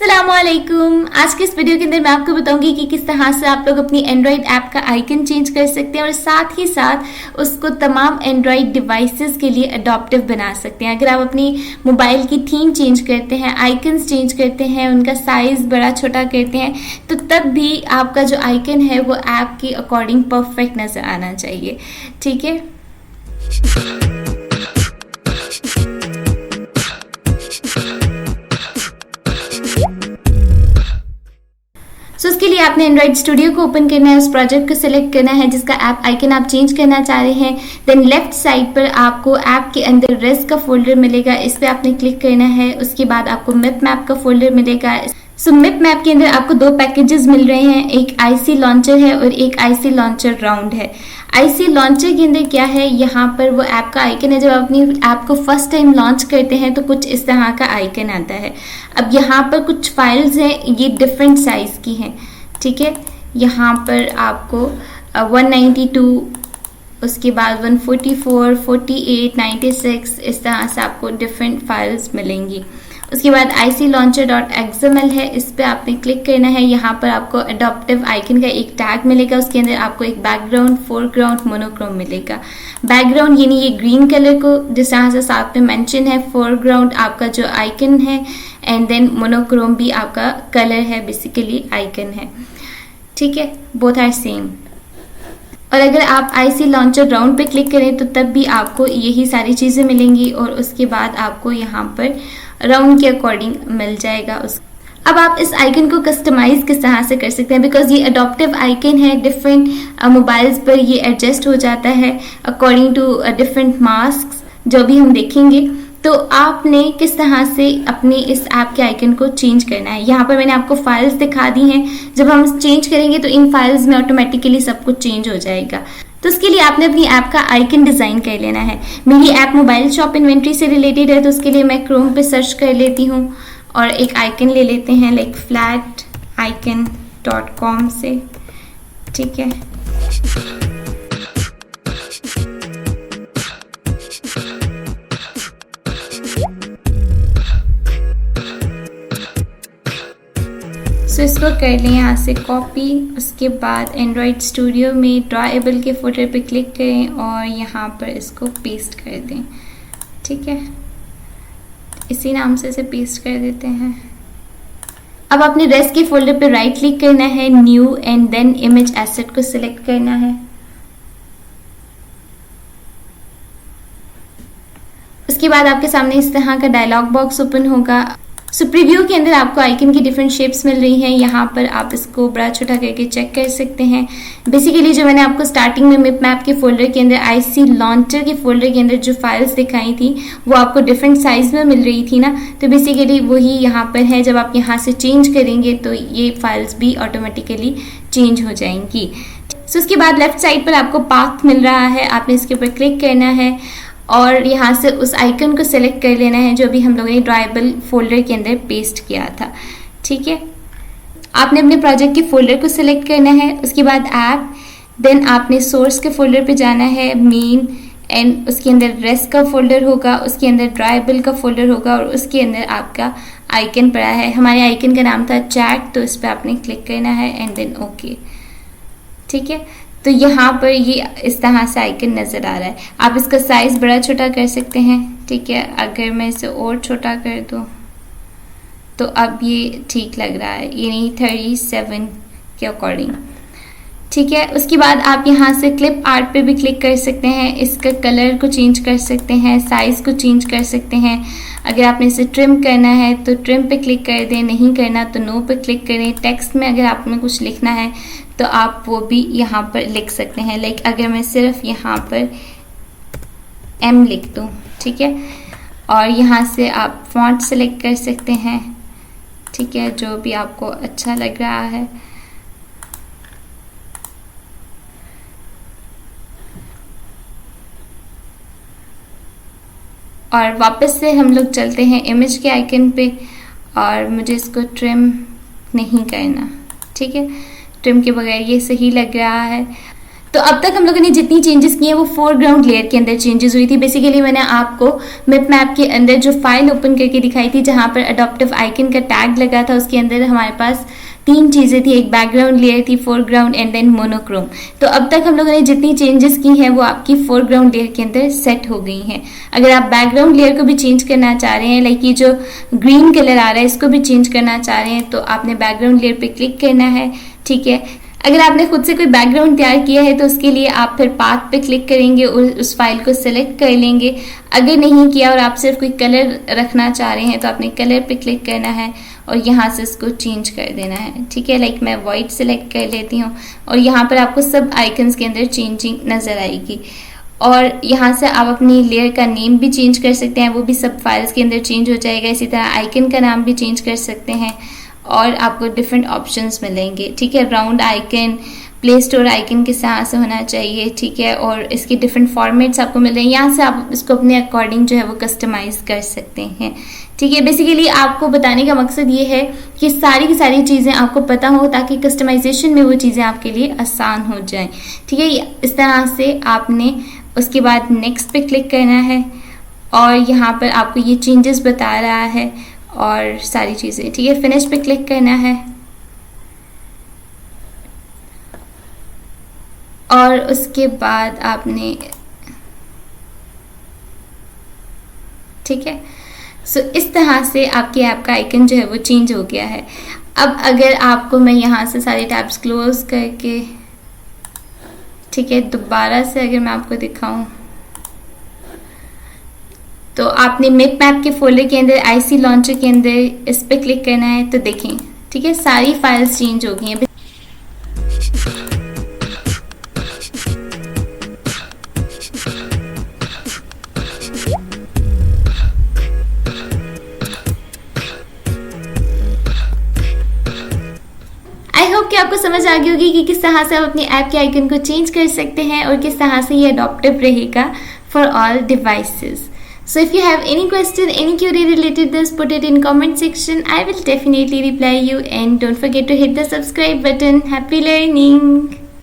अस्सलामुअलैकुम। आज के इस वीडियो के अंदर मैं आपको बताऊंगी कि किस तरह से आप लोग अपनी एंड्रॉयड ऐप का आइकन चेंज कर सकते हैं और साथ ही साथ उसको तमाम एंड्रॉयड डिवाइसेस के लिए अडॉप्टिव बना सकते हैं। अगर आप अपनी मोबाइल की थीम चेंज करते हैं, आइकन्स चेंज करते हैं, उनका साइज़ बड़ा छोटा करते हैं, तो तब भी आपका जो आइकन है वो ऐप के अकॉर्डिंग परफेक्ट नज़र आना चाहिए। ठीक है, उसके लिए आपने एंड्रॉइड स्टूडियो को ओपन करना है, उस प्रोजेक्ट को सिलेक्ट करना है जिसका ऐप आइकन आप चेंज करना चाह रहे हैं। देन लेफ्ट साइड पर आपको ऐप के अंदर रेस्ट का फोल्डर मिलेगा, इस पर आपने क्लिक करना है। उसके बाद आपको मिप मैप का फोल्डर मिलेगा। मिप मैप के अंदर आपको दो पैकेजेस मिल रहे हैं, एक आईसी लॉन्चर है और एक आईसी लॉन्चर राउंड है। आईसी लॉन्चर के अंदर क्या है, यहाँ पर वो ऐप का आइकन है। जब आप अपनी ऐप को फर्स्ट टाइम लॉन्च करते हैं तो कुछ इस तरह का आइकन आता है। अब यहाँ पर कुछ फाइल्स हैं, ये डिफरेंट साइज़ की हैं। ठीक है, यहाँ पर आपको 192, उसके बाद 144, 48, 96 इस तरह से आपको डिफरेंट फाइल्स मिलेंगी। उसके बाद iclauncher.xml है, इस पर आपने क्लिक करना है। यहाँ पर आपको अडॉप्टिव आइकन का एक टैग मिलेगा, उसके अंदर आपको एक बैकग्राउंड, फोरग्राउंड, मोनोक्रोम मिलेगा। बैकग्राउंड यानी ये ग्रीन कलर को जिस तरह से साथ में मेंशन है, फोरग्राउंड आपका जो आइकन है, एंड देन मोनोक्रोम भी आपका कलर है, बेसिकली आइकन है। ठीक है, बोथ आर सेम। और अगर आप आईसी लॉन्चर राउंड पे क्लिक करें तो तब भी आपको यही सारी चीज़ें मिलेंगी और उसके बाद आपको यहाँ पर राउंड के अकॉर्डिंग मिल जाएगा। अब आप इस आइकन को कस्टमाइज किस तरह से कर सकते हैं, बिकॉज ये अडॉप्टिव आइकन है, डिफरेंट मोबाइल्स पर ये एडजस्ट हो जाता है अकॉर्डिंग टू डिफरेंट मास्क जो भी हम देखेंगे। तो आपने किस तरह से अपने इस ऐप के आइकन को चेंज करना है, यहाँ पर मैंने आपको फाइल्स दिखा दी हैं। जब हम चेंज करेंगे तो इन फाइल्स में ऑटोमेटिकली सब कुछ चेंज हो जाएगा। तो उसके लिए आपने अपनी ऐप का आइकन डिज़ाइन कर लेना है। मेरी ऐप मोबाइल शॉप इन्वेंट्री से रिलेटेड है, तो उसके लिए मैं क्रोम पे सर्च कर लेती हूँ और एक आइकन ले लेते हैं लाइक flaticon.com से। ठीक है, इसको कर लें यहाँ से कॉपी। उसके बाद एंड्रॉयड स्टूडियो में ड्रॉएबल के फोल्डर पे क्लिक करें और यहाँ पर इसको पेस्ट कर दें। ठीक है, इसी नाम से इसे पेस्ट कर देते हैं। अब अपने रेस्ट के फोल्डर पे राइट क्लिक करना है, new, and then image asset को सिलेक्ट करना है। उसके बाद आपके सामने इस तरह का डायलॉग बॉक्स ओपन होगा। प्रीव्यू के अंदर आपको आइकन की डिफरेंट शेप्स मिल रही हैं, यहाँ पर आप इसको बड़ा छोटा करके चेक कर सकते हैं। बेसिकली जो मैंने आपको स्टार्टिंग में मिप मैप के फोल्डर के अंदर, आईसी लॉन्चर के फोल्डर के अंदर जो फाइल्स दिखाई थी वो आपको डिफरेंट साइज में मिल रही थी ना, तो बेसिकली वही यहाँ पर है। जब आप यहाँ से चेंज करेंगे तो ये फाइल्स भी ऑटोमेटिकली चेंज हो जाएंगी। उसके बाद लेफ्ट साइड पर आपको पाथ मिल रहा है, आपने इसके ऊपर क्लिक करना है और यहाँ से उस आइकन को सिलेक्ट कर लेना है जो भी हम लोगों ने ड्रॉएबल फोल्डर के अंदर पेस्ट किया था। ठीक है, आपने अपने प्रोजेक्ट के फोल्डर को सिलेक्ट करना है। उसके बाद ऐप, देन आपने सोर्स के फोल्डर पे जाना है, मेन, एंड उसके अंदर रेस्ट का फोल्डर होगा, उसके अंदर ड्रॉएबल का फोल्डर होगा और उसके अंदर आपका आइकन पड़ा है। हमारे आइकन का नाम था चैट, तो इस पर आपने क्लिक करना है एंड देन ओके। ठीक है, तो यहाँ पर ये इस तरह से आइकन नज़र आ रहा है। आप इसका साइज़ बड़ा छोटा कर सकते हैं। ठीक है, अगर मैं इसे और छोटा कर दूँ तो अब ये ठीक लग रहा है, यानी 37 के अकॉर्डिंग। ठीक है, उसके बाद आप यहाँ से क्लिप आर्ट पे भी क्लिक कर सकते हैं, इसका कलर को चेंज कर सकते हैं, साइज़ को चेंज कर सकते हैं। अगर आपने इसे ट्रिम करना है तो ट्रिम पे क्लिक कर दें, नहीं करना तो नो पे क्लिक करें। टेक्स्ट में अगर आपने कुछ लिखना है तो आप वो भी यहाँ पर लिख सकते हैं, लाइक अगर मैं सिर्फ यहाँ पर M लिख दूँ। ठीक है, और यहाँ से आप फॉन्ट सेलेक्ट कर सकते हैं। ठीक है, जो भी आपको अच्छा लग रहा है। और वापस से हम लोग चलते हैं इमेज के आइकन पे और मुझे इसको ट्रिम नहीं करना। ठीक है, ट्रिम के बगैर ये सही लग रहा है। तो अब तक हम लोगों ने जितनी चेंजेस की हैं वो फोरग्राउंड लेयर के अंदर चेंजेस हुई थी। बेसिकली मैंने आपको मिप मैप के अंदर जो फाइल ओपन करके दिखाई थी जहाँ पर अडॉप्टिव आइकन का टैग लगा था, उसके अंदर हमारे पास 3 चीज़ें थी, एक बैकग्राउंड लेयर थी, फोरग्राउंड एंड देन मोनोक्रोम। तो अब तक हम लोगों ने जितनी चेंजेस की हैं वो आपकी फोरग्राउंड लेयर के अंदर सेट हो गई हैं। अगर आप बैकग्राउंड लेयर को भी चेंज करना चाह रहे हैं, लाइक ये जो ग्रीन कलर आ रहा है इसको भी चेंज करना चाह रहे हैं, तो आपने बैकग्राउंड लेयर पे क्लिक करना है। ठीक है, अगर आपने खुद से कोई बैकग्राउंड तैयार किया है तो उसके लिए आप फिर पाथ पे क्लिक करेंगे और उस फाइल को सिलेक्ट कर लेंगे। अगर नहीं किया और आप सिर्फ कोई कलर रखना चाह रहे हैं तो आपने कलर पे क्लिक करना है और यहाँ से इसको चेंज कर देना है। ठीक है, लाइक मैं वाइट सिलेक्ट कर लेती हूँ और यहाँ पर आपको सब आइकन्स के अंदर चेंजिंग नज़र आएगी। और यहाँ से आप अपनी लेयर का नेम भी चेंज कर सकते हैं, वो भी सब फाइल्स के अंदर चेंज हो जाएगा। इसी तरह आइकन का नाम भी चेंज कर सकते हैं और आपको डिफरेंट ऑप्शंस मिलेंगे। ठीक है, round icon, play store icon किस तरह से होना चाहिए। ठीक है, और इसके डिफरेंट फॉर्मेट्स आपको मिल रहे हैं। यहाँ से आप इसको अपने अकॉर्डिंग जो है वो कस्टमाइज कर सकते हैं। ठीक है, बेसिकली आपको बताने का मकसद ये है कि सारी की सारी चीज़ें आपको पता हो ताकि कस्टमाइजेशन में वो चीज़ें आपके लिए आसान हो जाएं। ठीक है, इस तरह से आपने उसके बाद नेक्स्ट पे क्लिक करना है और यहाँ पर आपको ये चेंजेस बता रहा है और सारी चीज़ें। ठीक है, फिनिश पे क्लिक करना है और उसके बाद आपने, ठीक है, सो इस तरह से आपके ऐप का आइकन जो है वो चेंज हो गया है। अब अगर आपको मैं यहाँ से सारे टैब्स क्लोज करके, ठीक है, दोबारा से अगर मैं आपको दिखाऊं तो आपने मिप मैप के फोल्डर के अंदर आईसी लॉन्चर के अंदर इस पे क्लिक करना है। तो देखें, ठीक है, सारी फाइल्स चेंज हो गई हैं। आई होप कि आपको समझ आ गई होगी कि किस तरह से आप अपने ऐप के आइकन को चेंज कर सकते हैं और किस तरह से ये अडॉप्टिव रहेगा for all devices. So if you have any question, any query related this, put it in comment section. I will definitely reply you, and don't forget to hit the subscribe button. Happy learning!